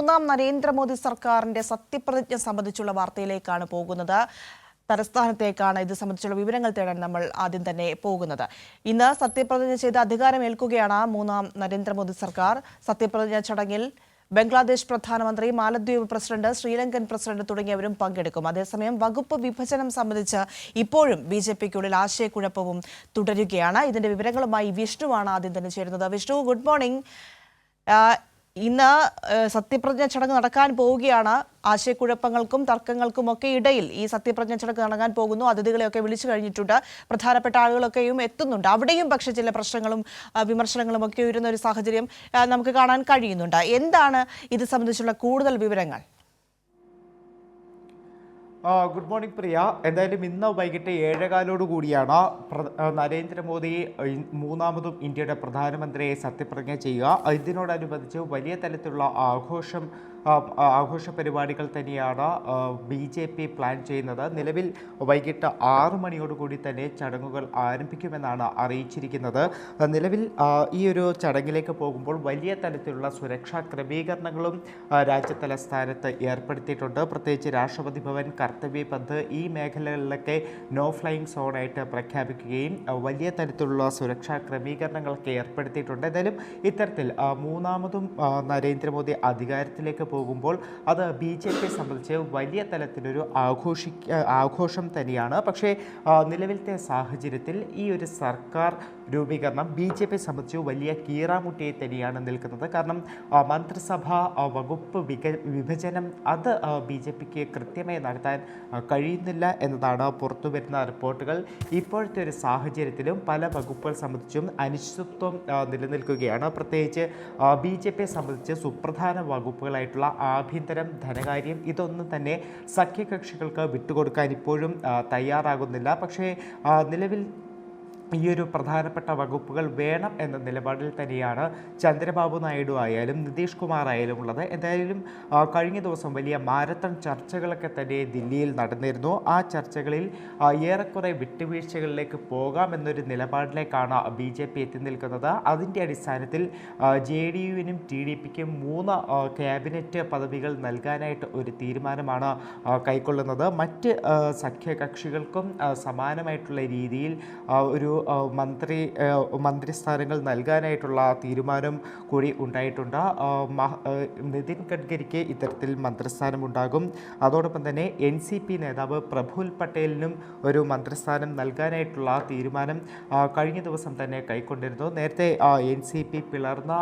മൂന്നാം നരേന്ദ്രമോദി സർക്കാരിന്റെ സത്യപ്രതിജ്ഞ സംബന്ധിച്ചുള്ള വാർത്തയിലേക്കാണ് പോകുന്നത്. തലസ്ഥാനത്തേക്കാണ് ഇത് സംബന്ധിച്ചുള്ള വിവരങ്ങൾ തേടാൻ നമ്മൾ ആദ്യം തന്നെ പോകുന്നത്. ഇന്ന് സത്യപ്രതിജ്ഞ ചെയ്ത് അധികാരമേൽക്കുകയാണ് മൂന്നാം നരേന്ദ്രമോദി സർക്കാർ. സത്യപ്രതിജ്ഞ ചടങ്ങിൽ ബംഗ്ലാദേശ് പ്രധാനമന്ത്രി, മാലദ്വീപ് പ്രസിഡന്റ്, ശ്രീലങ്കൻ പ്രസിഡന്റ് തുടങ്ങിയവരും പങ്കെടുക്കും. അതേസമയം വകുപ്പ് വിഭജനം സംബന്ധിച്ച് ഇപ്പോഴും ബിജെപിക്കുള്ളിൽ ആശയക്കുഴപ്പവും തുടരുകയാണ്. ഇതിന്റെ വിവരങ്ങളുമായി വിഷ്ണുവാണ് ആദ്യം തന്നെ ചേരുന്നത്. Vishnu, good morning. ഇന്ന് സത്യപ്രതിജ്ഞ ചടങ്ങ് നടക്കാൻ പോവുകയാണ്. ആശയക്കുഴപ്പങ്ങൾക്കും തർക്കങ്ങൾക്കും ഒക്കെ ഇടയിൽ ഈ സത്യപ്രതിജ്ഞ ചടങ്ങ് നടക്കാൻ പോകുന്നു. അതിഥികളെയൊക്കെ വിളിച്ചു കഴിഞ്ഞിട്ടുണ്ട്. പ്രധാനപ്പെട്ട ആളുകളൊക്കെയും എത്തുന്നുണ്ട്. അവിടെയും പക്ഷേ ചില പ്രശ്നങ്ങളും വിമർശനങ്ങളും ഒക്കെ ഉയരുന്ന ഒരു സാഹചര്യം നമുക്ക് കാണാൻ കഴിയുന്നുണ്ട്. എന്താണ് ഇത് സംബന്ധിച്ചുള്ള കൂടുതൽ വിവരങ്ങൾ? ഗുഡ് മോർണിംഗ് പ്രിയ. എന്തായാലും ഇന്ന് വൈകിട്ട് 7:15 കൂടിയാണ് നരേന്ദ്രമോദി മൂന്നാമതും ഇന്ത്യയുടെ പ്രധാനമന്ത്രിയെ സത്യപ്രതിജ്ഞ ചെയ്യുക. ഇതിനോടനുബന്ധിച്ച് വലിയ തരത്തിലുള്ള ആഘോഷ പരിപാടികൾ തന്നെയാണ് BJP പ്ലാൻ ചെയ്യുന്നത്. നിലവിൽ വൈകിട്ട് 6 മണിയോടുകൂടി തന്നെ ചടങ്ങുകൾ ആരംഭിക്കുമെന്നാണ് അറിയിച്ചിരിക്കുന്നത്. നിലവിൽ ഈ ഒരു ചടങ്ങിലേക്ക് പോകുമ്പോൾ വലിയ തരത്തിലുള്ള സുരക്ഷാ ക്രമീകരണങ്ങളും രാജ്യതലസ്ഥാനത്ത് ഏർപ്പെടുത്തിയിട്ടുണ്ട്. പ്രത്യേകിച്ച് രാഷ്ട്രപതി ഭവൻ, കർത്തവ്യ പഥ്, ഈ മേഖലകളിലൊക്കെ നോ ഫ്ലൈയിങ് സോണായിട്ട് പ്രഖ്യാപിക്കുകയും വലിയ തരത്തിലുള്ള സുരക്ഷാ ക്രമീകരണങ്ങളൊക്കെ ഏർപ്പെടുത്തിയിട്ടുണ്ട്. എന്തായാലും ഇത്തരത്തിൽ മൂന്നാമതും നരേന്ദ്രമോദി അധികാരത്തിലേക്ക് പോകുമ്പോൾ അത് BJP സംബന്ധിച്ച് വലിയ തലത്തിലൊരു ആഘോഷം തന്നെയാണ്. പക്ഷേ നിലവിലത്തെ സാഹചര്യത്തിൽ ഈ ഒരു സർക്കാർ രൂപീകരണം BJP സംബന്ധിച്ച് വലിയ കീറാമുട്ടിയെ തന്നെയാണ് നിൽക്കുന്നത്. കാരണം മന്ത്രിസഭ വകുപ്പ് വിഭജനം അത് BJPക്ക് കൃത്യമായി നടത്താൻ കഴിയുന്നില്ല എന്നതാണ് പുറത്തുവരുന്ന റിപ്പോർട്ടുകൾ. ഇപ്പോഴത്തെ ഒരു സാഹചര്യത്തിലും പല വകുപ്പുകൾ സംബന്ധിച്ചും അനിശ്ചിതത്വം നിലനിൽക്കുകയാണ്. പ്രത്യേകിച്ച് BJP സംബന്ധിച്ച് സുപ്രധാന വകുപ്പുകളായിട്ടുള്ള ആഭ്യന്തരം, ധനകാര്യം, ഇതൊന്നും തന്നെ സഖ്യകക്ഷികൾക്ക് വിട്ടുകൊടുക്കാൻ ഇപ്പോഴും തയ്യാറാകുന്നില്ല. പക്ഷേ നിലവിൽ ഈ ഒരു പ്രധാനപ്പെട്ട വകുപ്പുകൾ വേണം എന്ന നിലപാടിൽ തന്നെയാണ് ചന്ദ്രബാബു നായിഡു ആയാലും നിതീഷ് കുമാർ ആയാലും ഉള്ളത്. എന്തായാലും കഴിഞ്ഞ ദിവസം വലിയ മാരത്തൺ ചർച്ചകളൊക്കെ തന്നെ ദില്ലിയിൽ നടന്നിരുന്നു. ആ ചർച്ചകളിൽ ഏറെക്കുറെ വിട്ടുവീഴ്ചകളിലേക്ക് പോകാമെന്നൊരു നിലപാടിലേക്കാണ് BJP എത്തി നിൽക്കുന്നത്. അതിൻ്റെ അടിസ്ഥാനത്തിൽ JDUവിനും TDPക്കും 3 ക്യാബിനറ്റ് പദവികൾ നൽകാനായിട്ട് ഒരു തീരുമാനമാണ് കൈക്കൊള്ളുന്നത്. മറ്റ് സഖ്യകക്ഷികൾക്കും സമാനമായിട്ടുള്ള രീതിയിൽ ഒരു മന്ത്രിസ്ഥാനങ്ങൾ നൽകാനായിട്ടുള്ള തീരുമാനം കൂടി ഉണ്ടായിട്ടുണ്ട്. നിതിൻ ഗഡ്കരിക്ക് ഇത്തരത്തിൽ മന്ത്രിസ്ഥാനം ഉണ്ടാകും. അതോടൊപ്പം തന്നെ NCP നേതാവ് പ്രഫുൽ പട്ടേലിനും ഒരു മന്ത്രിസ്ഥാനം നൽകാനായിട്ടുള്ള തീരുമാനം കഴിഞ്ഞ ദിവസം തന്നെ കൈക്കൊണ്ടിരുന്നു. നേരത്തെ NCP പിളർന്ന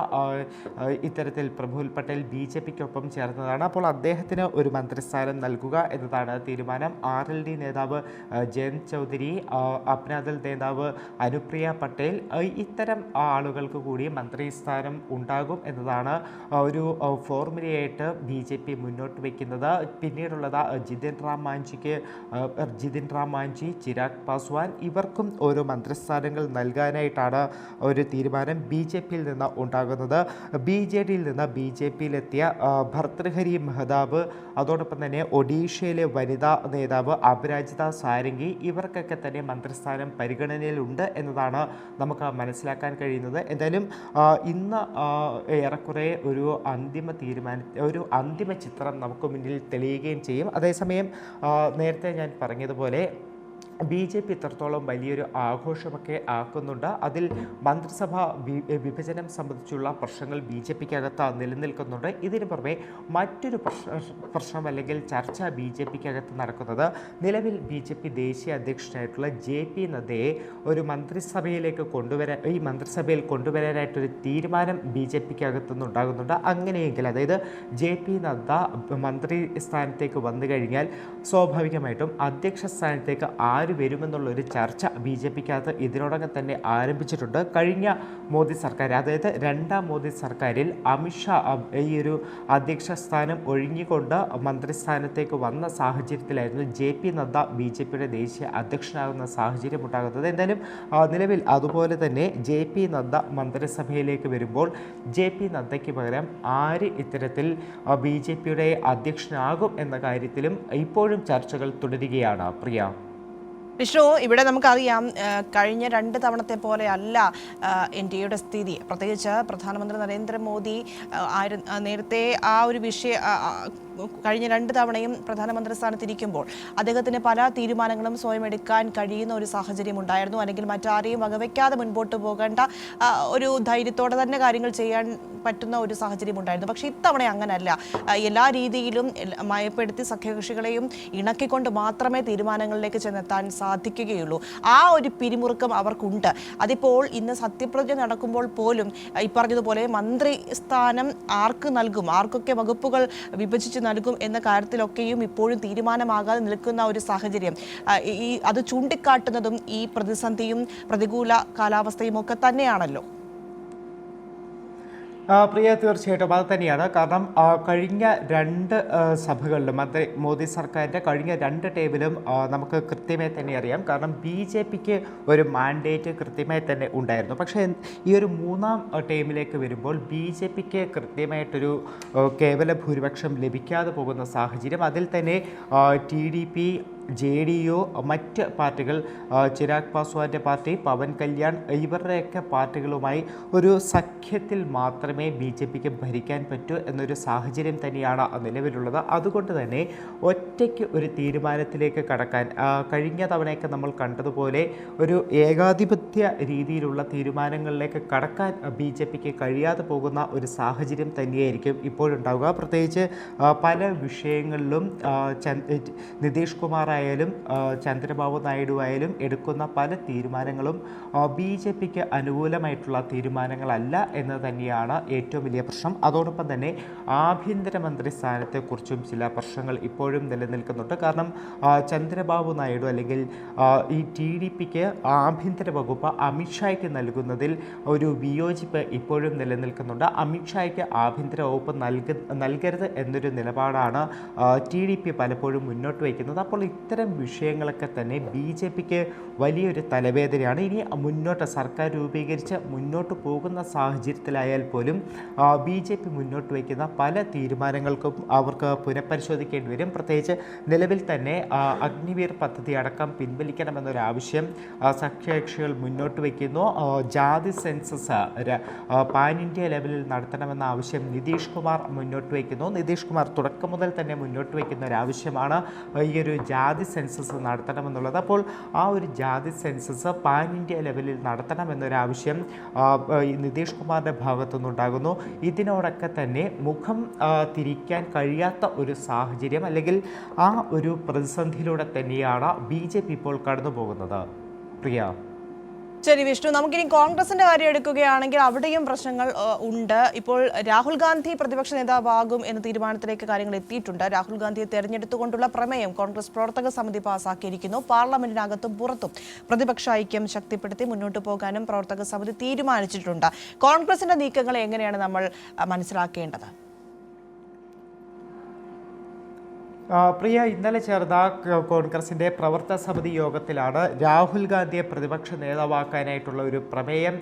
ഇത്തരത്തിൽ പ്രഫുൽ പട്ടേൽ BJPക്കൊപ്പം ചേർന്നതാണ്. അപ്പോൾ അദ്ദേഹത്തിന് ഒരു മന്ത്രിസ്ഥാനം നൽകുക എന്നതാണ് തീരുമാനം. RLD നേതാവ് ജയന്ത് ചൗധരി, അപ്നാദൾ നേതാവ് അനുപ്രിയ പട്ടേൽ, ഇത്തരം ആളുകൾക്ക് കൂടി മന്ത്രിസ്ഥാനം ഉണ്ടാകും എന്നതാണ് ഒരു ഫോർമുലയായിട്ട് BJP മുന്നോട്ട് വയ്ക്കുന്നത്. പിന്നീടുള്ളത് ജിതിൻ റാം മാഞ്ചി, ചിരാഗ് പാസ്വാൻ, ഇവർക്കും ഓരോ മന്ത്രിസ്ഥാനങ്ങൾ നൽകാനായിട്ടാണ് ഒരു തീരുമാനം BJPയിൽ നിന്ന് ഉണ്ടാകുന്നത്. BJDയിൽ നിന്ന് BJPയിലെത്തിയ ഭർതൃഹരി മെഹ്താബ്, അതോടൊപ്പം തന്നെ ഒഡീഷയിലെ വനിതാ നേതാവ് അപരാജിത സാരംഗി, ഇവർക്കൊക്കെ തന്നെ മന്ത്രിസ്ഥാനം പരിഗണനയിലുണ്ട് എന്നതാണ് നമുക്ക് മനസ്സിലാക്കാൻ കഴിയുന്നത്. എന്തായാലും ഇന്ന് ഏറെക്കുറെ ഒരു അന്തിമ ചിത്രം നമുക്ക് മുന്നിൽ തെളിയുകയും ചെയ്യും. അതേസമയം നേരത്തെ ഞാൻ പറഞ്ഞതുപോലെ BJP ഇത്രത്തോളം വലിയൊരു ആഘോഷമൊക്കെ ആക്കുന്നുണ്ട്. അതിൽ മന്ത്രിസഭ വിഭജനം സംബന്ധിച്ചുള്ള പ്രശ്നങ്ങൾ BJPക്കകത്ത് നിലനിൽക്കുന്നുണ്ട്. ഇതിനു പുറമെ മറ്റൊരു പ്രശ്നം അല്ലെങ്കിൽ ചർച്ച BJPക്കകത്ത് നടക്കുന്നത്, നിലവിൽ BJP ദേശീയ അധ്യക്ഷനായിട്ടുള്ള JP നദ്ദയെ ഒരു മന്ത്രിസഭയിൽ കൊണ്ടുവരാനായിട്ടൊരു തീരുമാനം BJPക്കകത്തുനിന്നുണ്ടാകുന്നുണ്ട്. അങ്ങനെയെങ്കിൽ അതായത് JP നദ്ദ മന്ത്രി സ്ഥാനത്തേക്ക് വന്നു കഴിഞ്ഞാൽ സ്വാഭാവികമായിട്ടും അധ്യക്ഷ സ്ഥാനത്തേക്ക് വരുമെന്നുള്ളൊരു ചർച്ച BJPക്കകത്ത് ഇതിനോടകം തന്നെ ആരംഭിച്ചിട്ടുണ്ട്. കഴിഞ്ഞ മോദി സർക്കാർ, അതായത് 2ാം മോദി സർക്കാരിൽ അമിത്ഷാ ഈ ഒരു അധ്യക്ഷ സ്ഥാനം ഒഴിഞ്ഞുകൊണ്ട് മന്ത്രിസ്ഥാനത്തേക്ക് വന്ന സാഹചര്യത്തിലായിരുന്നു JP നദ്ദ BJPയുടെ ദേശീയ അധ്യക്ഷനാകുന്ന സാഹചര്യം ഉണ്ടാകുന്നത്. എന്തായാലും നിലവിൽ അതുപോലെ തന്നെ JP നദ്ദ മന്ത്രിസഭയിലേക്ക് വരുമ്പോൾ JP നദ്ദയ്ക്ക് പകരം ആര് ഇത്തരത്തിൽ BJPയുടെ അധ്യക്ഷനാകും എന്ന കാര്യത്തിലും ഇപ്പോഴും ചർച്ചകൾ തുടരുകയാണ്. പ്രിയ. വിഷ്ണു, ഇവിടെ നമുക്കറിയാം കഴിഞ്ഞ 2 തവണത്തെ പോലെ അല്ല ഇന്ത്യയുടെ സ്ഥിതി. പ്രത്യേകിച്ച് പ്രധാനമന്ത്രി നരേന്ദ്രമോദി നേരത്തെ ആ ഒരു കഴിഞ്ഞ 2 തവണയും പ്രധാനമന്ത്രി സ്ഥാനത്തിരിക്കുമ്പോൾ അദ്ദേഹത്തിന് പല തീരുമാനങ്ങളും സ്വയം എടുക്കാൻ കഴിയുന്ന ഒരു സാഹചര്യം ഉണ്ടായിരുന്നു, അല്ലെങ്കിൽ മറ്റാരെയും വകവയ്ക്കാതെ മുൻപോട്ട് പോകേണ്ട ഒരു ധൈര്യത്തോടെ തന്നെ കാര്യങ്ങൾ ചെയ്യാൻ പറ്റുന്ന ഒരു സാഹചര്യം ഉണ്ടായിരുന്നു. പക്ഷേ ഇത്തവണ അങ്ങനല്ല. എല്ലാ രീതിയിലും മയപ്പെടുത്തി സഖ്യകക്ഷികളെയും ഇണക്കിക്കൊണ്ട് മാത്രമേ തീരുമാനങ്ങളിലേക്ക് ചെന്നെത്താൻ സാധിക്കുകയുള്ളൂ. ആ ഒരു പിരിമുറുക്കം അവർക്കുണ്ട്. അതിപ്പോൾ ഇന്ന് സത്യപ്രതിജ്ഞ നടക്കുമ്പോൾ പോലും ഈ പറഞ്ഞതുപോലെ മന്ത്രി സ്ഥാനം ആർക്ക് നൽകും, ആർക്കൊക്കെ വകുപ്പുകൾ വിഭജിച്ച് നൽകും എന്ന കാര്യത്തിലൊക്കെയും ഇപ്പോഴും തീരുമാനമാകാതെ നിൽക്കുന്ന ഒരു സാഹചര്യം അത് ചൂണ്ടിക്കാട്ടുന്നതും ഈ പ്രതിസന്ധിയും പ്രതികൂല കാലാവസ്ഥയും ഒക്കെ തന്നെയാണല്ലോ. പ്രിയ, തീർച്ചയായിട്ടും അത് തന്നെയാണ്. കാരണം കഴിഞ്ഞ 2 സഭകളിലും മോദി സർക്കാരിൻ്റെ കഴിഞ്ഞ 2 ടേമിലും നമുക്ക് കൃത്യമായി തന്നെ അറിയാം. കാരണം BJPക്ക് ഒരു മാൻഡേറ്റ് കൃത്യമായി തന്നെ ഉണ്ടായിരുന്നു. പക്ഷേ ഈ ഒരു 3ാം ടേമിലേക്ക് വരുമ്പോൾ BJPക്ക് കൃത്യമായിട്ടൊരു കേവല ഭൂരിപക്ഷം ലഭിക്കാതെ പോകുന്ന സാഹചര്യം. അതിൽ തന്നെ TDP, JDU, മറ്റ് പാർട്ടികൾ, ചിരാഗ് പാസ്വാന്റെ പാർട്ടി, പവൻ കല്യാൺ, ഇവരുടെയൊക്കെ പാർട്ടികളുമായി ഒരു സഖ്യത്തിൽ മാത്രമേ BJPക്ക് ഭരിക്കാൻ പറ്റൂ എന്നൊരു സാഹചര്യം തന്നെയാണ് നിലവിലുള്ളത്. അതുകൊണ്ട് തന്നെ ഒറ്റയ്ക്ക് ഒരു തീരുമാനത്തിലേക്ക് കടക്കാൻ കഴിഞ്ഞ തവണയൊക്കെ നമ്മൾ കണ്ടതുപോലെ ഒരു ഏകാധിപത്യ രീതിയിലുള്ള തീരുമാനങ്ങളിലേക്ക് കടക്കാൻ BJPക്ക് കഴിയാതെ പോകുന്ന ഒരു സാഹചര്യം തന്നെയായിരിക്കും ഇപ്പോഴുണ്ടാവുക. പ്രത്യേകിച്ച് പല വിഷയങ്ങളിലും നിതീഷ് കുമാർ ആയാലും ചന്ദ്രബാബു നായിഡു ആയാലും എടുക്കുന്ന പല തീരുമാനങ്ങളും BJPക്ക് അനുകൂലമായിട്ടുള്ള തീരുമാനങ്ങളല്ല എന്ന് തന്നെയാണ് ഏറ്റവും വലിയ പ്രശ്നം. അതോടൊപ്പം തന്നെ ആഭ്യന്തരമന്ത്രി സ്ഥാനത്തെക്കുറിച്ചും ചില പ്രശ്നങ്ങൾ ഇപ്പോഴും നിലനിൽക്കുന്നുണ്ട്. കാരണം ചന്ദ്രബാബു നായിഡു അല്ലെങ്കിൽ ഈ TDPക്ക് ആഭ്യന്തര വകുപ്പ് അമിത്ഷായ്ക്ക് നൽകുന്നതിൽ ഒരു വിയോജിപ്പ് ഇപ്പോഴും നിലനിൽക്കുന്നുണ്ട്. അമിത്ഷായ്ക്ക് ആഭ്യന്തര വകുപ്പ് നൽകരുത് എന്നൊരു നിലപാടാണ് TDP പലപ്പോഴും മുന്നോട്ട് വയ്ക്കുന്നത്. അപ്പോൾ ഇത്തരം വിഷയങ്ങളൊക്കെ തന്നെ BJPക്ക് വലിയൊരു തലവേദനയാണ്. ഇനി മുന്നോട്ട് സർക്കാർ രൂപീകരിച്ച് മുന്നോട്ട് പോകുന്ന സാഹചര്യത്തിലായാൽ പോലും BJP മുന്നോട്ട് വയ്ക്കുന്ന പല തീരുമാനങ്ങൾക്കും അവർക്ക് പുനഃപരിശോധിക്കേണ്ടി വരും. പ്രത്യേകിച്ച് നിലവിൽ തന്നെ അഗ്നിവീർ പദ്ധതി അടക്കം പിൻവലിക്കണമെന്നൊരാവശ്യം സഖ്യകക്ഷികൾ മുന്നോട്ട് വയ്ക്കുന്നു. ജാതി സെൻസസ് പാൻ ഇന്ത്യ ലെവലിൽ നടത്തണമെന്ന ആവശ്യം നിതീഷ് കുമാർ മുന്നോട്ട് വയ്ക്കുന്നു. നിതീഷ് കുമാർ തുടക്കം മുതൽ തന്നെ മുന്നോട്ട് വയ്ക്കുന്ന ഒരാവശ്യമാണ് ഈ ഒരു ജാതി സെൻസസ് നടത്തണമെന്നുള്ളത്. അപ്പോൾ ആ ഒരു ജാതി സെൻസസ് പാൻ ഇന്ത്യ ലെവലിൽ നടത്തണമെന്നൊരാവശ്യം നിതീഷ് കുമാറിൻ്റെ ഭാഗത്തുനിന്നുണ്ടാകുന്നു. ഇതിനോടൊക്കെ തന്നെ മുഖം തിരിക്കാൻ കഴിയാത്ത ഒരു സാഹചര്യം അല്ലെങ്കിൽ ആ ഒരു പ്രതിസന്ധിയിലൂടെ തന്നെയാണ് BJP ഇപ്പോൾ കടന്നു പോകുന്നത്. പ്രിയ, ശരി വിഷ്ണു, നമുക്കിനി കോൺഗ്രസിന്റെ കാര്യം എടുക്കുകയാണെങ്കിൽ അവിടെയും പ്രശ്നങ്ങൾ ഉണ്ട്. ഇപ്പോൾ രാഹുൽ ഗാന്ധി പ്രതിപക്ഷ നേതാവാകും എന്ന തീരുമാനത്തിലേക്ക് കാര്യങ്ങൾ എത്തിയിട്ടുണ്ട്. രാഹുൽ ഗാന്ധിയെ തെരഞ്ഞെടുത്തുകൊണ്ടുള്ള പ്രമേയം കോൺഗ്രസ് പ്രവർത്തക സമിതി പാസാക്കിയിരിക്കുന്നു. പാർലമെന്റിനകത്തും പുറത്തും പ്രതിപക്ഷ ഐക്യം ശക്തിപ്പെടുത്തി മുന്നോട്ട് പോകാനും പ്രവർത്തക സമിതി തീരുമാനിച്ചിട്ടുണ്ട്. കോൺഗ്രസിന്റെ നീക്കങ്ങളെ എങ്ങനെയാണ് നമ്മൾ മനസ്സിലാക്കേണ്ടത്? പ്രിയ, ഇന്നലെ ചേർന്ന കോൺഗ്രസിൻ്റെ പ്രവർത്തക സമിതി യോഗത്തിലാണ് രാഹുൽ ഗാന്ധിയെ പ്രതിപക്ഷ നേതാവാക്കാനായിട്ടുള്ള ഒരു പ്രമേയം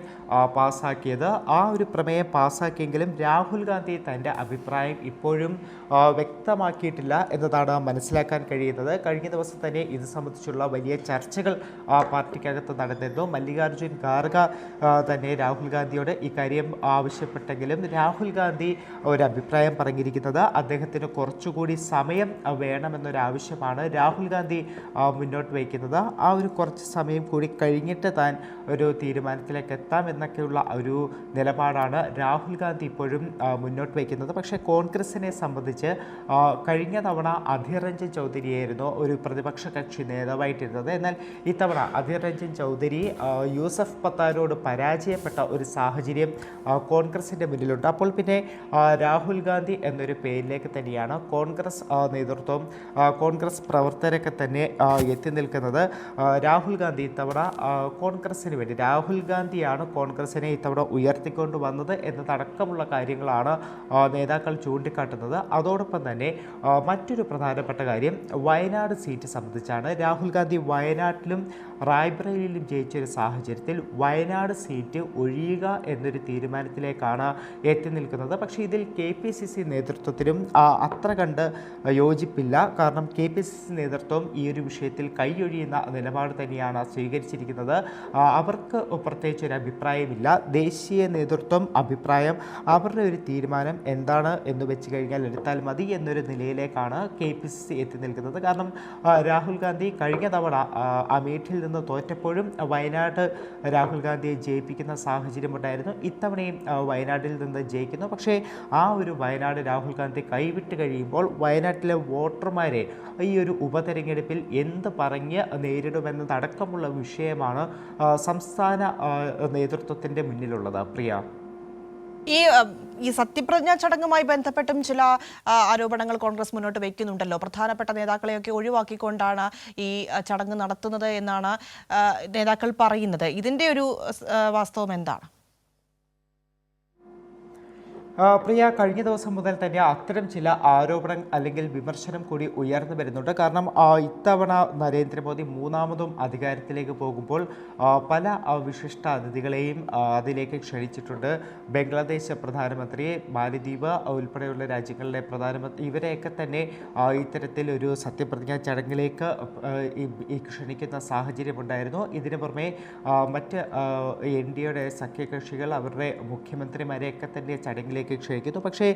പാസ്സാക്കിയത്. ആ ഒരു പ്രമേയം പാസ്സാക്കിയെങ്കിലും രാഹുൽ ഗാന്ധി തൻ്റെ അഭിപ്രായം ഇപ്പോഴും വ്യക്തമാക്കിയിട്ടില്ല എന്നതാണ് മനസ്സിലാക്കാൻ കഴിയുന്നത്. കഴിഞ്ഞ ദിവസം തന്നെ ഇത് സംബന്ധിച്ചുള്ള വലിയ ചർച്ചകൾ പാർട്ടിക്കകത്ത് നടന്നിരുന്നു. മല്ലികാർജുൻ ഖാർഗെ തന്നെ രാഹുൽ ഗാന്ധിയോട് ഇക്കാര്യം ആവശ്യപ്പെട്ടെങ്കിലും രാഹുൽ ഗാന്ധി ഒരു അഭിപ്രായം പറഞ്ഞിരിക്കുന്നത് അദ്ദേഹത്തിന് കുറച്ചുകൂടി സമയം വേണമെന്നൊരാവശ്യമാണ് രാഹുൽ ഗാന്ധി മുന്നോട്ട് വയ്ക്കുന്നത്. ആ ഒരു കുറച്ച് സമയം കൂടി കഴിഞ്ഞിട്ട് താൻ ഒരു തീരുമാനത്തിലേക്ക് എത്താമെന്നൊക്കെയുള്ള ഒരു നിലപാടാണ് രാഹുൽ ഗാന്ധി ഇപ്പോഴും മുന്നോട്ട് വയ്ക്കുന്നത്. പക്ഷേ കോൺഗ്രസിനെ സംബന്ധിച്ച് കഴിഞ്ഞ തവണ അധീർ രഞ്ജൻ ചൗധരിയായിരുന്നു ഒരു പ്രതിപക്ഷ കക്ഷി നേതാവായിട്ടിരുന്നത്. എന്നാൽ ഇത്തവണ അധീർ രഞ്ജൻ ചൗധരി യൂസഫ് പത്താനോട് പരാജയപ്പെട്ട ഒരു സാഹചര്യം കോൺഗ്രസിൻ്റെ മുന്നിലുണ്ട്. അപ്പോൾ പിന്നെ രാഹുൽ ഗാന്ധി എന്നൊരു പേരിലേക്ക് തന്നെയാണ് കോൺഗ്രസ് നേതൃത്വം, കോൺഗ്രസ് പ്രവർത്തകരൊക്കെ തന്നെ എത്തി നിൽക്കുന്നത്. രാഹുൽ ഗാന്ധി ഇത്തവണ കോൺഗ്രസിന് വേണ്ടി, രാഹുൽ ഗാന്ധിയാണ് കോൺഗ്രസിനെ ഇത്തവണ ഉയർത്തിക്കൊണ്ട് വന്നത് എന്നതടക്കമുള്ള കാര്യങ്ങളാണ് നേതാക്കൾ ചൂണ്ടിക്കാട്ടുന്നത്. അതോടൊപ്പം തന്നെ മറ്റൊരു പ്രധാനപ്പെട്ട കാര്യം വയനാട് സീറ്റ് സംബന്ധിച്ചാണ്. രാഹുൽ ഗാന്ധി വയനാട്ടിലും റായ്ബറേലിയിലും ജയിച്ചൊരു സാഹചര്യത്തിൽ വയനാട് സീറ്റ് ഒഴിയുക എന്നൊരു തീരുമാനത്തിലേക്കാണ് എത്തി നിൽക്കുന്നത്. പക്ഷേ ഇതിൽ KPCC നേതൃത്വത്തിനും അത്ര കണ്ട് യോജിപ്പ് യോജിപ്പില്ല. കാരണം KPCC നേതൃത്വം ഈ ഒരു വിഷയത്തിൽ കൈയൊഴിയുന്ന നിലപാട് തന്നെയാണ് സ്വീകരിച്ചിരിക്കുന്നത്. അവർക്ക് പ്രത്യേകിച്ച് ഒരു അഭിപ്രായമില്ല. ദേശീയ നേതൃത്വം അഭിപ്രായം, അവരുടെ ഒരു തീരുമാനം എന്താണ് എന്ന് വെച്ച് കഴിഞ്ഞാൽ എടുത്താൽ മതി എന്നൊരു നിലയിലേക്കാണ് KPCC എത്തി നിൽക്കുന്നത്. കാരണം രാഹുൽ ഗാന്ധി കഴിഞ്ഞ തവണ അമേഠിയിൽ നിന്ന് തോറ്റപ്പോഴും വയനാട് രാഹുൽ ഗാന്ധിയെ ജയിപ്പിക്കുന്ന സാഹചര്യമുണ്ടായിരുന്നു. ഇത്തവണയും വയനാട്ടിൽ നിന്ന് ജയിക്കുന്നു. പക്ഷേ ആ ഒരു വയനാട് രാഹുൽ ഗാന്ധി കൈവിട്ട് കഴിയുമ്പോൾ വയനാട്ടിലെ വോട്ടർമാരെ ഈ ഒരു ഉപതെരഞ്ഞെടുപ്പിൽ എന്ത് പറഞ്ഞ് നേരിടുമെന്നതടക്കമുള്ള വിഷയമാണ് സംസ്ഥാന നേതൃത്വത്തിൻ്റെ മുന്നിലുള്ളത്. പ്രിയ, ഈ സത്യപ്രതിജ്ഞാ ചടങ്ങുമായി ബന്ധപ്പെട്ടും ചില ആരോപണങ്ങൾ കോൺഗ്രസ് മുന്നോട്ട് വയ്ക്കുന്നുണ്ടല്ലോ. പ്രധാനപ്പെട്ട നേതാക്കളെയൊക്കെ ഒഴിവാക്കിക്കൊണ്ടാണ് ഈ ചടങ്ങ് നടത്തുന്നത് എന്നാണ് നേതാക്കൾ പറയുന്നത്. ഇതിൻ്റെ ഒരു വാസ്തവം എന്താണ്? പ്രിയ, കഴിഞ്ഞ ദിവസം മുതൽ തന്നെ അത്തരം ചില ആരോപണം അല്ലെങ്കിൽ വിമർശനം കൂടി ഉയർന്നു വരുന്നുണ്ട്. കാരണം ഇത്തവണ നരേന്ദ്രമോദി മൂന്നാമതും അധികാരത്തിലേക്ക് പോകുമ്പോൾ പല വിശിഷ്ട അതിഥികളെയും അതിലേക്ക് ക്ഷണിച്ചിട്ടുണ്ട്. ബംഗ്ലാദേശ് പ്രധാനമന്ത്രി, മാലിദ്വീപ് ഉൾപ്പെടെയുള്ള രാജ്യങ്ങളിലെ പ്രധാനമന്ത്രി, ഇവരെയൊക്കെ തന്നെ ഇത്തരത്തിൽ ഒരു സത്യപ്രതിജ്ഞാ ചടങ്ങിലേക്ക് ക്ഷണിക്കുന്ന സാഹചര്യമുണ്ടായിരുന്നു. ഇതിനു പുറമെ മറ്റ് NDAയുടെ സഖ്യകക്ഷികൾ അവരുടെ മുഖ്യമന്ത്രിമാരെയൊക്കെ തന്നെ ചടങ്ങിലേക്ക് ക്ഷണിക്കുന്നു. പക്ഷേ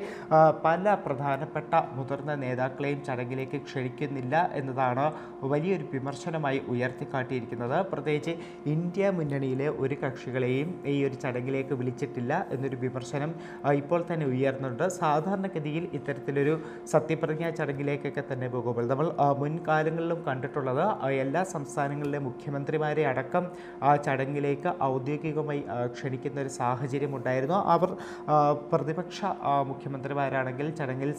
പല പ്രധാനപ്പെട്ട മുതിർന്ന നേതാക്കളെയും ചടങ്ങിലേക്ക് ക്ഷണിക്കുന്നില്ല എന്നതാണ് വലിയൊരു വിമർശനമായി ഉയർത്തിക്കാട്ടിയിരിക്കുന്നത്. പ്രത്യേകിച്ച് ഇന്ത്യ മുന്നണിയിലെ ഒരു കക്ഷികളെയും ഈ ഒരു ചടങ്ങിലേക്ക് വിളിച്ചിട്ടില്ല എന്നൊരു വിമർശനം ഇപ്പോൾ തന്നെ ഉയർന്നുണ്ട്. സാധാരണഗതിയിൽ ഇത്തരത്തിലൊരു സത്യപ്രതിജ്ഞാ ചടങ്ങിലേക്കൊക്കെ തന്നെ പോകുമ്പോൾ നമ്മൾ മുൻകാലങ്ങളിലും കണ്ടിട്ടുള്ളത് എല്ലാ സംസ്ഥാനങ്ങളിലെ മുഖ്യമന്ത്രിമാരെ അടക്കം ആ ചടങ്ങിലേക്ക് ഔദ്യോഗികമായി ക്ഷണിക്കുന്ന ഒരു സാഹചര്യം ഉണ്ടായിരുന്നു. അവർ പ്രതിപക്ഷ മുഖ്യമന്ത്രിമാരാണെങ്കിൽ ചടങ്ങിൽ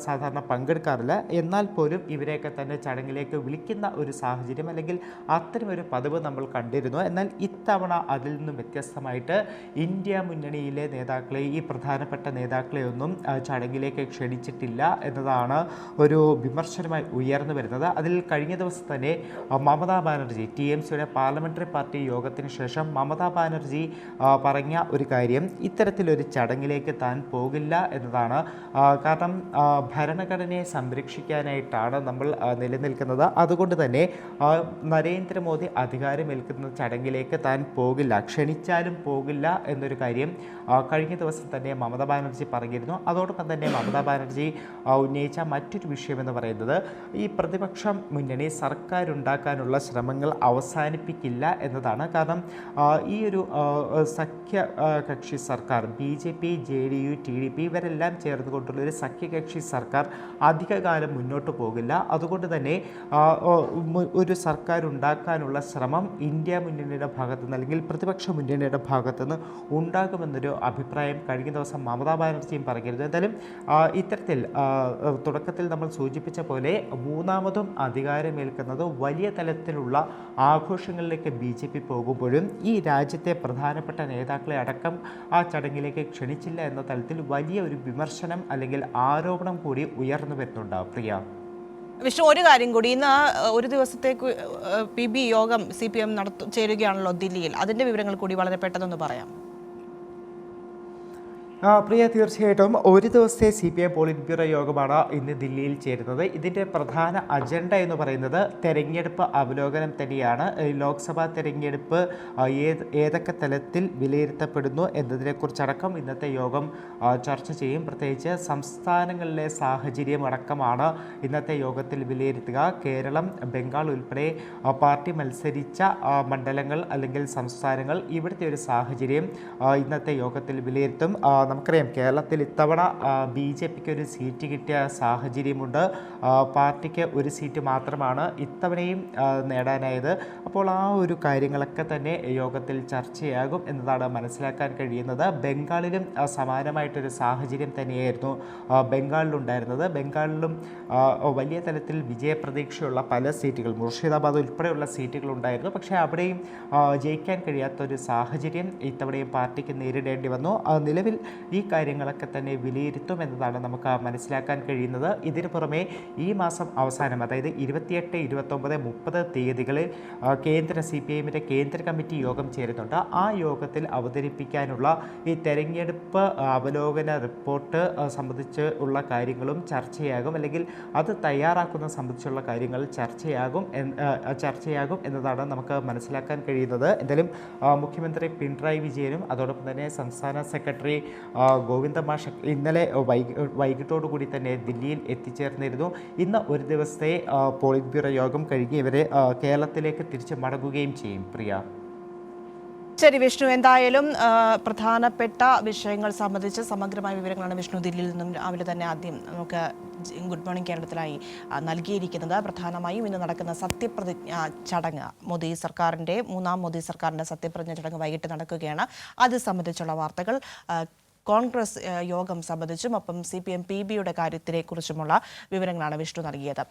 സാധാരണ പങ്കെടുക്കാറില്ല. എന്നാൽ പോലും ഇവരെയൊക്കെ തന്നെ ചടങ്ങിലേക്ക് വിളിക്കുന്ന ഒരു സാഹചര്യം അല്ലെങ്കിൽ അത്തരമൊരു പതിവ് നമ്മൾ കണ്ടിരുന്നു. എന്നാൽ ഇത്തവണ അതിൽ നിന്നും വ്യത്യസ്തമായിട്ട് ഇന്ത്യ മുന്നണിയിലെ നേതാക്കളെ, ഈ പ്രധാനപ്പെട്ട നേതാക്കളെയൊന്നും ചടങ്ങിലേക്ക് ക്ഷണിച്ചിട്ടില്ല എന്നതാണ് ഒരു വിമർശനമായി ഉയർന്നു വരുന്നത്. അതിൽ കഴിഞ്ഞ ദിവസം തന്നെ മമതാ ബാനർജി, TMCയുടെ പാർലമെൻ്ററി പാർട്ടി യോഗത്തിന് ശേഷം മമതാ ബാനർജി പറഞ്ഞ ഒരു കാര്യം, ഇത്തരത്തിലൊരു ചടങ്ങിലേക്ക് താൻ പോകില്ല എന്നതാണ്. കാരണം ഭരണഘടനയെ സംരക്ഷിക്കാനായിട്ടാണ് നമ്മൾ നിലനിൽക്കുന്നത്. അതുകൊണ്ട് തന്നെ നരേന്ദ്രമോദി അധികാരമേൽക്കുന്ന ചടങ്ങിലേക്ക് താൻ പോകില്ല, ക്ഷണിച്ചാലും പോകില്ല എന്നൊരു കാര്യം കഴിഞ്ഞ ദിവസം തന്നെ മമതാ ബാനർജി പറഞ്ഞിരുന്നു. അതോടൊപ്പം തന്നെ മമതാ ബാനർജി ഉന്നയിച്ച മറ്റൊരു വിഷയമെന്ന് പറയുന്നത് ഈ പ്രതിപക്ഷ മുന്നണി സർക്കാരുണ്ടാക്കാനുള്ള ശ്രമങ്ങൾ അവസാനിപ്പിക്കില്ല എന്നതാണ്. കാരണം ഈ ഒരു സഖ്യ കക്ഷി സർക്കാർ BJP, JDU, TDP ഇവരെല്ലാം ചേർന്നുകൊണ്ടുള്ള ഒരു സഖ്യകക്ഷി സർക്കാർ അധികകാലം മുന്നോട്ട് പോകില്ല. അതുകൊണ്ട് തന്നെ ഒരു സർക്കാർ ഉണ്ടാക്കാനുള്ള ശ്രമം ഇന്ത്യ മുന്നണിയുടെ ഭാഗത്തുനിന്ന് അല്ലെങ്കിൽ പ്രതിപക്ഷ മുന്നണിയുടെ ഭാഗത്തുനിന്ന് ഉണ്ടാകുമെന്നൊരു അഭിപ്രായം കഴിഞ്ഞ ദിവസം മമതാ ബാനർജിയും പറഞ്ഞിരുന്നു. എന്തായാലും ഇത്തരത്തിൽ തുടക്കത്തിൽ നമ്മൾ സൂചിപ്പിച്ച പോലെ മൂന്നാമതും അധികാരമേൽക്കുന്നത് വലിയ തലത്തിലുള്ള ആഘോഷങ്ങളിലേക്ക് BJP പോകുമ്പോഴും ഈ രാജ്യത്തെ പ്രധാനപ്പെട്ട നേതാക്കളെ അടക്കം ആ ചടങ്ങിലേക്ക് ക്ഷണിച്ചില്ല എന്ന തലത്തിൽ വലിയ ഒരു വിമർശനം അല്ലെങ്കിൽ ആരോപണം കൂടി ഉയർന്നു വരുന്നുണ്ട്. പ്രിയ, വിഷ്ണു, ഒരു കാര്യം കൂടി, ഇന്ന് ഒരു ദിവസത്തേക്ക് PB യോഗം CPM ചേരുകയാണല്ലോ ദില്ലിയിൽ. അതിൻ്റെ വിവരങ്ങൾ കൂടി വളരെ പെട്ടെന്നൊന്ന് പറയാം. പ്രിയ, തീർച്ചയായിട്ടും ഒരു ദിവസത്തെ CPI പോളിറ്റ് ബ്യൂറോ യോഗമാണ് ഇന്ന് ദില്ലിയിൽ ചേരുന്നത്. ഇതിൻ്റെ പ്രധാന അജണ്ട എന്ന് പറയുന്നത് തെരഞ്ഞെടുപ്പ് അവലോകനം തന്നെയാണ്. ലോക്സഭാ തെരഞ്ഞെടുപ്പ് ഏതൊക്കെ തലത്തിൽ വിലയിരുത്തപ്പെടുന്നു എന്നതിനെക്കുറിച്ചടക്കം ഇന്നത്തെ യോഗം ചർച്ച ചെയ്യും. പ്രത്യേകിച്ച് സംസ്ഥാനങ്ങളിലെ സാഹചര്യം അടക്കമാണ് ഇന്നത്തെ യോഗത്തിൽ വിലയിരുത്തുക. കേരളം, ബംഗാൾ ഉൾപ്പെടെ പാർട്ടി മത്സരിച്ച മണ്ഡലങ്ങൾ അല്ലെങ്കിൽ സംസ്ഥാനങ്ങൾ, ഇവിടുത്തെ ഒരു സാഹചര്യം ഇന്നത്തെ യോഗത്തിൽ വിലയിരുത്തും. നമുക്കറിയാം, കേരളത്തിൽ ഇത്തവണ BJPക്ക് ഒരു സീറ്റ് കിട്ടിയ സാഹചര്യമുണ്ട്. പാർട്ടിക്ക് ഒരു സീറ്റ് മാത്രമാണ് ഇത്തവണയും നേടാനായത്. അപ്പോൾ ആ ഒരു കാര്യങ്ങളൊക്കെ തന്നെ യോഗത്തിൽ ചർച്ചയാകും എന്നതാണ് മനസ്സിലാക്കാൻ കഴിയുന്നത്. ബംഗാളിലും സമാനമായിട്ടൊരു സാഹചര്യം തന്നെയായിരുന്നു ബംഗാളിലുണ്ടായിരുന്നത്. ബംഗാളിലും വലിയ തലത്തിൽ വിജയപ്രതീക്ഷയുള്ള പല സീറ്റുകൾ, മുർഷിദാബാദ് ഉൾപ്പെടെയുള്ള സീറ്റുകളുണ്ടായിരുന്നു. പക്ഷേ അവിടെയും ജയിക്കാൻ കഴിയാത്തൊരു സാഹചര്യം ഇത്തവണയും പാർട്ടിക്ക് നേരിടേണ്ടി വന്നു. നിലവിൽ ഈ കാര്യങ്ങളൊക്കെ തന്നെ വിലയിരുത്തും എന്നതാണ് നമുക്ക് മനസ്സിലാക്കാൻ കഴിയുന്നത്. ഇതിനു പുറമെ ഈ മാസം അവസാനം, അതായത് 28, 29, 30 തീയതികളിൽ കേന്ദ്ര CPIഎമ്മിൻ്റെ കേന്ദ്ര കമ്മിറ്റി യോഗം ചേരുന്നുണ്ട്. ആ യോഗത്തിൽ അവതരിപ്പിക്കാനുള്ള ഈ തെരഞ്ഞെടുപ്പ് അവലോകന റിപ്പോർട്ട് സംബന്ധിച്ച് ഉള്ള കാര്യങ്ങളും ചർച്ചയാകും, അല്ലെങ്കിൽ അത് തയ്യാറാക്കുന്ന സംബന്ധിച്ചുള്ള കാര്യങ്ങൾ ചർച്ചയാകും എന്നതാണ് നമുക്ക് മനസ്സിലാക്കാൻ കഴിയുന്നത്. എന്തായാലും മുഖ്യമന്ത്രി പിണറായി വിജയനും അതോടൊപ്പം തന്നെ സംസ്ഥാന സെക്രട്ടറി ഗോവിന്ദ മാഷ് ഇന്നലെ വൈകിട്ടോടുകൂടി തന്നെ ദില്ലിയിൽ എത്തിച്ചേർന്നിരുന്നു. ഇന്ന് ഒരു ദിവസത്തെ പോളിറ്റ് ബ്യൂറോ യോഗം കഴിഞ്ഞ് ഇവരെ കേരളത്തിലേക്ക് തിരിച്ച് മടങ്ങുകയും ചെയ്യും. പ്രിയ. ശരി വിഷ്ണു, എന്തായാലും പ്രധാനപ്പെട്ട വിഷയങ്ങൾ സംബന്ധിച്ച് സമഗ്രമായ വിവരങ്ങളാണ് വിഷ്ണു ദില്ലിയിൽ നിന്നും രാവിലെ തന്നെ ആദ്യം നമുക്ക് ഗുഡ് മോർണിംഗ് കേരളത്തിലായി നൽകിയിരിക്കുന്നത്. പ്രധാനമായും ഇന്ന് നടക്കുന്ന സത്യപ്രതിജ്ഞ ചടങ്ങ്, മൂന്നാം മോദി സർക്കാരിൻ്റെ സത്യപ്രതിജ്ഞ ചടങ്ങ് വൈകിട്ട് നടക്കുകയാണ്. അത് സംബന്ധിച്ചുള്ള വാർത്തകൾ, കോൺഗ്രസ് യോഗം സംബന്ധിച്ചും ഒപ്പം CPM PBയുടെ കാര്യത്തിനെക്കുറിച്ചുമുള്ള വിവരങ്ങളാണ് വിഷ്ണു നൽകിയത്.